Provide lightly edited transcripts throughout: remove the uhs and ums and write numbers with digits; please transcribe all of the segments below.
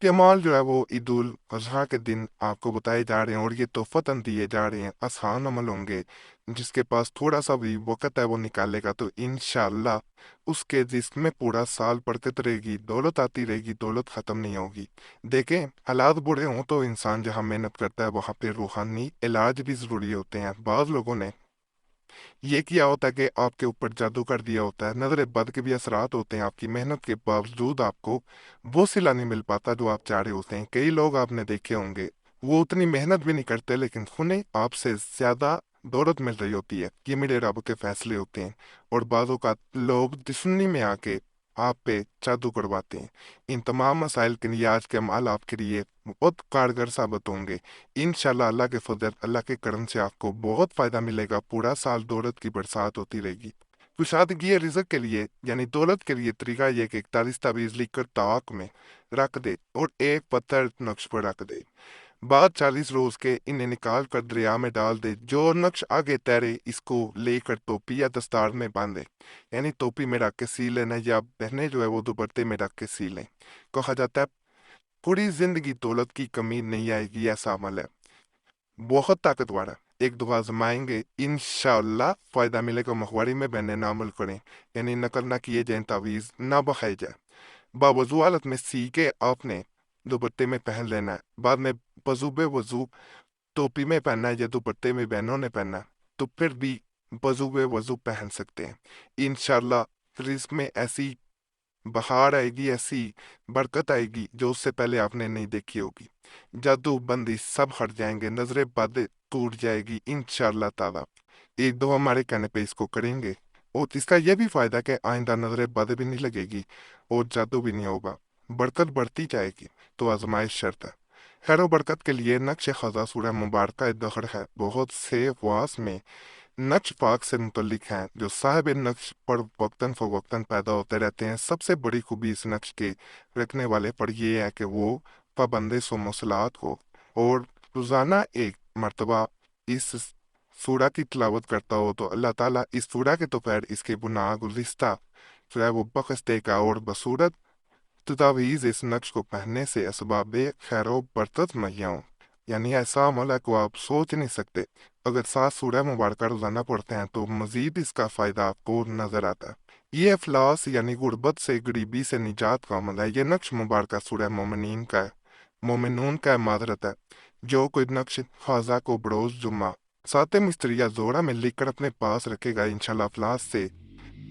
ये माल जो है वो ईद उल अजहा के दिन आपको बताए जा रहे हैं, और ये तोहफतन दिए जा रहे हैं। आसान अमल होंगे। जिसके पास थोड़ा सा भी वक़्त है वो निकालेगा तो इंशाअल्लाह उसके रिस्क में पूरा साल बरकत रहेगी, दौलत आती रहेगी, दौलत खत्म नहीं होगी। देखें, हालात बुरे हों तो इंसान जहाँ मेहनत करता है वहाँ पे रूहानी इलाज भी जरूरी होते हैं। बाज़ लोगों ने ये किया होता है कि आपके ऊपर जादू कर दिया होता है, नजर बद के भी असरात होते हैं। आपकी मेहनत के बावजूद आपको वो सिला नहीं मिल पाता जो आप चाह रहे होते हैं। कई लोग आपने देखे होंगे, वो उतनी मेहनत भी नहीं करते लेकिन उन्हें आपसे ज्यादा दौलत मिल रही होती है। ये मेरे रब के फैसले होते हैं। और बाजों का लोग दुश्मनी में आके आप पे जादू करवाते हैं। इन तमाम मसाइल के लिए आज के अमाल आपके लिए बहुत कारगर साबित होंगे। इंशाल्लाह अल्लाह के फजल, अल्लाह के करम से आपको बहुत फायदा मिलेगा। पूरा साल दौलत की बरसात होती रहेगी। कुशादगी रिजक के लिए यानी दौलत के लिए तरीका यह कि 41 तावीज लिखकर ताक में रख दे और एक पत्थर नक्श पर रख दे। बाद 40 रोज के इन्हें निकाल कर दरिया में डाल दे। जो नक्श आगे तैरे इसको लेकर टोपी या दस्तार में बांधे। यानी टोपी में रख के सी लेना, या बहने जो है वो दुपट्टे में रख के सी लें। कहा जाता है पूरी जिंदगी दौलत की कमी नहीं आएगी, ऐसा अमल है। बहुत ताकतवर है। एक दो आजमाएंगे, इंशाअल्लाह फायदा मिलेगा। मखबारी में बहने ना अमल करें, यानी नकल ना किए जाए, तावीज ना बहाई जाए। बावजू हालत में सी के आपने दुपट्टे में पहन लेना है। बाद में बजूबे वजू टोपी में पहनना है या दुपट्टे में बहनों ने पहनना है, तो फिर भी बजूबे वजू पहन सकते हैं। इंशाअल्लाह फिर इसमें ऐसी बहार आएगी, ऐसी बरकत आएगी जो उससे पहले आपने नहीं देखी होगी। जादू बंदी सब हट जाएंगे, नजरें बद टूट जाएगी इंशाअल्लाह ताला। एक दो हमारे कहने पे इसको करेंगे, और इसका यह भी फायदा कि आइंदा नजरें बद भी नहीं लगेगी और जादू भी नहीं होगा, बरकत बढ़ती जाएगी। तो आजमाइश शर्त है। खैर व बरकत के लिए नक्श खजा सूरह मुबारक दखर है। बहुत से वास में नक्श पाक से मुतल्लिक हैं जो साहिब नक्श पर वक्तन फवक्तन पैदा होते रहते हैं। सबसे बड़ी खूबी इस नक्श के रखने वाले पर यह है कि वो पाबंद सो मसलात हो और रोज़ाना एक मर्तबा इस सूरा की तिलावत करता हो तो अल्लाह ताला इस सूरा के दोपहर इसके गुनाह गुलिस्ता जो है वो बख्श देगा। और बसूरत तजावीज़ इस नक्श को पहनने से असबाब खैर बरकत मुहैया हों। यानी ऐसा अमल है को आप सोच नहीं सकते। अगर 7 सूरह मुबारक रोजाना पढ़ते हैं तो मजीद इसका फायदा आपको नजर आता है। ये अफलास यानी गुर्बत से, गरीबी से निजात का अमल है। ये नक्श मुबारक सूरह मोमिनीन का है, मोमिनून का है, मादरत है। जो कोई नक्श खाजा को बरोज जुम्मा साते मिस्त्री या जोड़ा में लिखकर अपने पास रखेगा, इंशाल्लाह अफलास से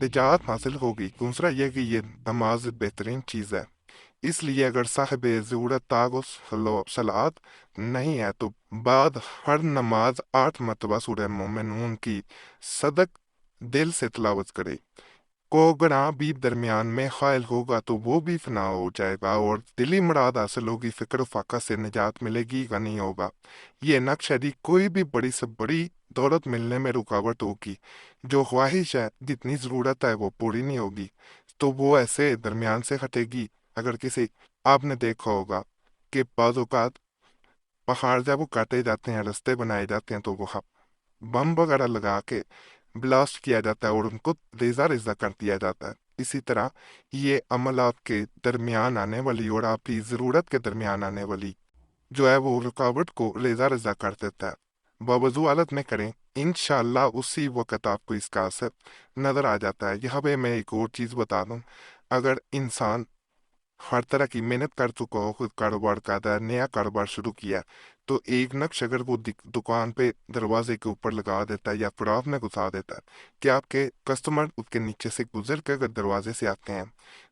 निजात हासिल होगी। दूसरा यह कि ये नमाज बेहतरीन चीज़ है, इसलिए अगर साहिब ज़रूरत तागो सलात नहीं है तो बाद हर नमाज 8 मरतबा सूरह मोमिनून की सदक दिल से तिलावत करे। को गुनाह भी दरमियान में खायल होगा तो वो भी फना हो जाएगा और दिली मुराद हासिल होगी, फिक्र फाका से निजात मिलेगी, गनी होगा। ये नक्श यदि कोई भी बड़ी से बड़ी दौलत मिलने में रुकावट होगी, जो ख्वाहिश है, जितनी ज़रूरत है वो पूरी नहीं होगी, तो वो ऐसे दरमियान से हटेगी। अगर किसी आपने देखा होगा कि बाज़ औक़ात पहाड़ जब वो काटे जाते हैं, रास्ते बनाए जाते हैं, तो वो बम वगैरह लगा के ब्लास्ट किया जाता है और उनको रेजा रेजा कर दिया जाता है। इसी तरह ये अमल आपके दरमियान आने वाली और आपकी ज़रूरत के दरमियान आने वाली जो है वो रुकावट को रेजा रेजा कर देता है। बावजू हालत में करें, इंशाल्लाह उसी वक्त आपको इसका असर नजर आ जाता है। यहाँ पे मैं एक और चीज़ बता दूं, अगर इंसान हर तरह की मेहनत कर चुका हो, खुद कारोबार का था, नया कारोबार शुरू किया, तो एक नक्श अगर वो दुकान पे दरवाजे के ऊपर लगा देता है या पड़ाव में घुसा देता है कि आपके कस्टमर उसके नीचे से गुजर के अगर दरवाजे से आते हैं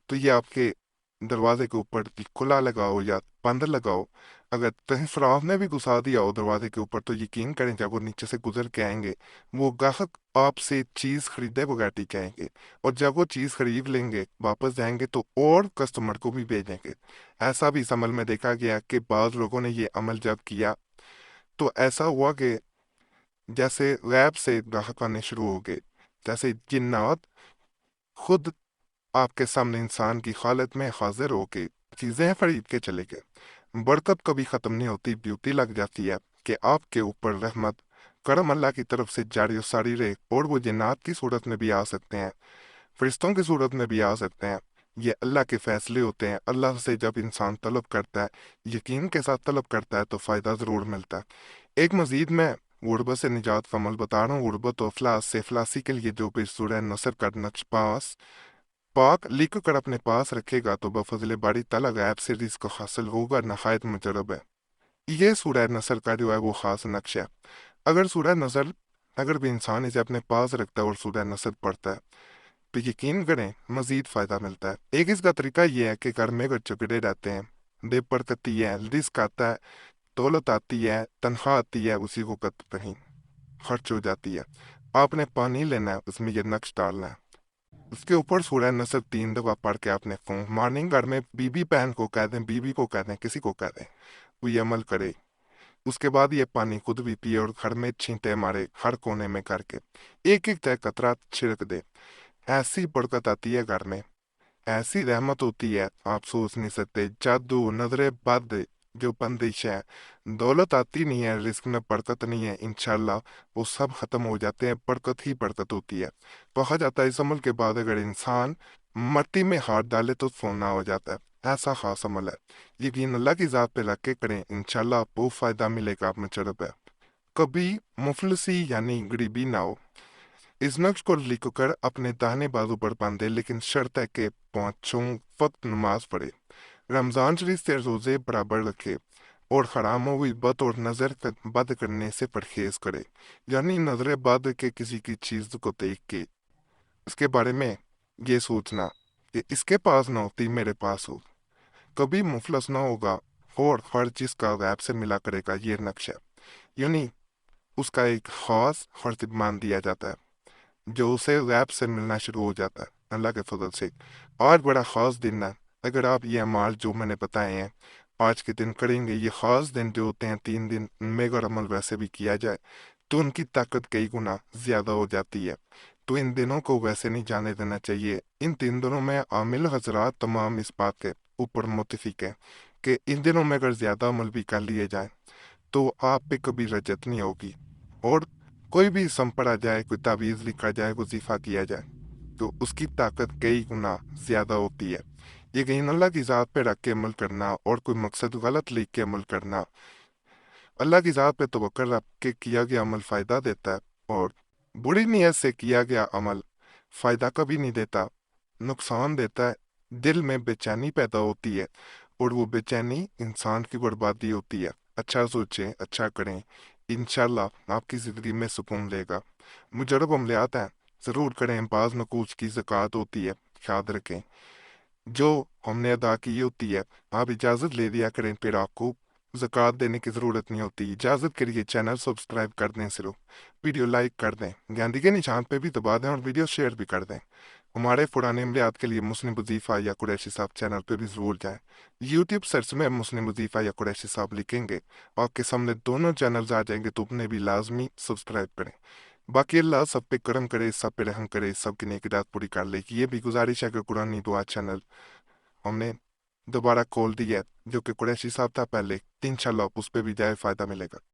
तो ये आपके दरवाजे के ऊपर खुला लगाओ या बंद लगाओ, अगर कहीं फराव में भी घुसा दिया हो दरवाजे के ऊपर, तो यकीन करें जब वो नीचे से गुजर के आएंगे, वो ग्राहक आपसे चीज खरीदे बगैर टिक आएंगे। और जब वो चीज खरीद लेंगे वापस जाएंगे तो और कस्टमर को भी भेजेंगे। ऐसा भी इस अमल में देखा गया कि बाज लोगों ने ये अमल जब किया तो ऐसा हुआ कि जैसे गैब से ग्राहक आने शुरू हो गए, जैसे जिन्नात खुद आपके सामने इंसान की हालत में हाजिर होके चीजें खरीद के चले गए। बरकत कभी खत्म नहीं होती, ब्यूटी लग जाती है कि आपके ऊपर रहमत करम अल्लाह की तरफ से जारी और सारी रहे। और वो जिन्नात की सूरत में भी आ सकते हैं, फरिश्तों की सूरत में भी आ सकते हैं। ये अल्लाह के फैसले होते हैं। अल्लाह से जब इंसान तलब करता है, यकीन के साथ तलब करता है, तो फ़ायदा ज़रूर मिलता है। एक मज़ीद मैं गुर्बत से निजात का अमल बता रहा हूँ। गुर्बत और अफलास से खलासी के लिए जो भी सूरह नसर का नक्श पाक लिख कर अपने पास रखेगा तो बफजल बारी ताला गैब से रिस्क हासिल होगा, नहायत मुजरब है। ये सूरह नसर का जो है वो ख़ास नक्श है। अगर सूरह नसर अगर भी इंसान इसे अपने पास रखता है और सूरह नसर पढ़ता है तो यकीन करें मजीद फ़ायदा मिलता है। एक इसका तरीका ये है कि घर में अगर झगड़े रहते हैं, बेबरकती है, रिस्क आता है, दौलत आती है, तनख्वाह आती है, उसी वक्त कहीं खर्च हो जाती है, आपने पानी लेना है, उसमें ये नक्श डालना है। उसके ऊपर सूरह नसर 3 दफ़ा पढ़ के आपने फोन मॉर्निंग घर में बीबी बहन को कह दें, बीबी को कह दें, किसी को कह दें, वो ये अमल करे। उसके बाद ये पानी खुद भी पिए और घर में छींटे मारे, हर कोने में करके एक एक तय कतरा छिड़क दे। ऐसी बरकत आती है घर में, ऐसी रहमत होती है, आप सोच नहीं सकते। जादू, नजरे बद, जो बंदिश है, दौलत आती नहीं है, रिस्क में बरकत नहीं है, इंशाल्लाह वो सब खत्म हो जाते हैं। बरकत ही बरकत होती है। कहा जाता है इस अमल के बाद अगर इंसान मट्टी में हाथ डाले तो सोना हो जाता है। ऐसा खास अमल है, यकीन अल्लाह की ज़ात पे रख के करें, इंशाल्लाह आपको फायदा मिलेगा। आप मुजरब है। कभी मुफलसी यानी गरीबी ना हो। इस नक्श को लिख कर अपने दाहिने बाजू पर बांधे, लेकिन शर्त है कि पांचों वक्त नमाज पढ़े, रमजान शरीफ से रोजे बराबर रखे और हरामों हुई बद और बद करने से परहेज करे। यानी नजर बद के किसी की चीज को देख के उसके बारे में ये सोचना कि इसके पास ना होती मेरे पास हो। कभी मुफलस ना होगा और हर चीज का गैब से मिला करेगा, ये नक्श है। यानी उसका एक खास फर्ज मान दिया जाता है जो उसे गैब से मिलना शुरू हो जाता है अल्लाह के फजल से। आज बड़ा ख़ास दिन है। अगर आप ये अमाल जो मैंने बताए हैं आज के दिन करेंगे, ये ख़ास दिन जो होते हैं 3 दिन में अगर अमल वैसे भी किया जाए तो उनकी ताकत कई गुना ज़्यादा हो जाती है। तो इन दिनों को वैसे नहीं जाने देना चाहिए। इन 3 दिनों में आमिल हजरात तमाम इस बात के ऊपर मुतफिक है कि इन दिनों में अगर ज़्यादा अमल भी कर लिए जाए तो आप पे कभी रजत नहीं होगी। और कोई भी इसम पढ़ा जाए, कोई तावीज़ लिखा जाए, वजीफा किया जाए तो उसकी ताकत कई गुना ज्यादा होती है। यकीन अल्लाह की ज़ात पे रख के अमल करना और कोई मकसद गलत लिख के अमल करना, अल्लाह की ज़ात पे तवक्कुल रख के किया गया अमल फ़ायदा देता है और बुरी नीयत से किया गया अमल फ़ायदा कभी नहीं देता, नुकसान देता है। दिल में बेचैनी पैदा होती है और वो बेचैनी इंसान की बर्बादी होती है। अच्छा सोचें, अच्छा करें, इंशाल्लाह आपकी ज़िंदगी में सुकून लेगा। मुजरब अमलियात हैं, ज़रूर करें। बाज़ नकूज की ज़कात होती है, याद रखें, जो हमने अदा की होती है, आप इजाज़त ले दिया करें, फिर आपको ज़कात देने की ज़रूरत नहीं होती। इजाज़त के लिए चैनल सब्सक्राइब कर दें, सिर्फ वीडियो लाइक कर दें, घंटी के निशान पे भी दबा दें और वीडियो शेयर भी कर दें। हमारे पुराने अमलियात के लिए मुस्लिम वजीफ़ा या कुरैशी साहब चैनल पे भी ज़रूर जाएं। यूट्यूब सर्च में मुस्लिम वजीफ़ा या कुरैशी साहब लिखेंगे, आपके सामने दोनों चैनल्स आ जाएंगे, तो उन्हें भी लाजमी सब्सक्राइब करें। बाकी अल्लाह सब पे करम करे, सब पे रहम करे, सबकी नेक रात पूरी कर ले। ये भी गुजारिश है कि कुरानी दुआ चैनल हमने दोबारा खोल दिया है, जो कि कुरैशी साहब था पहले, इंशाल्लाह उस पर भी जाए, फ़ायदा मिलेगा।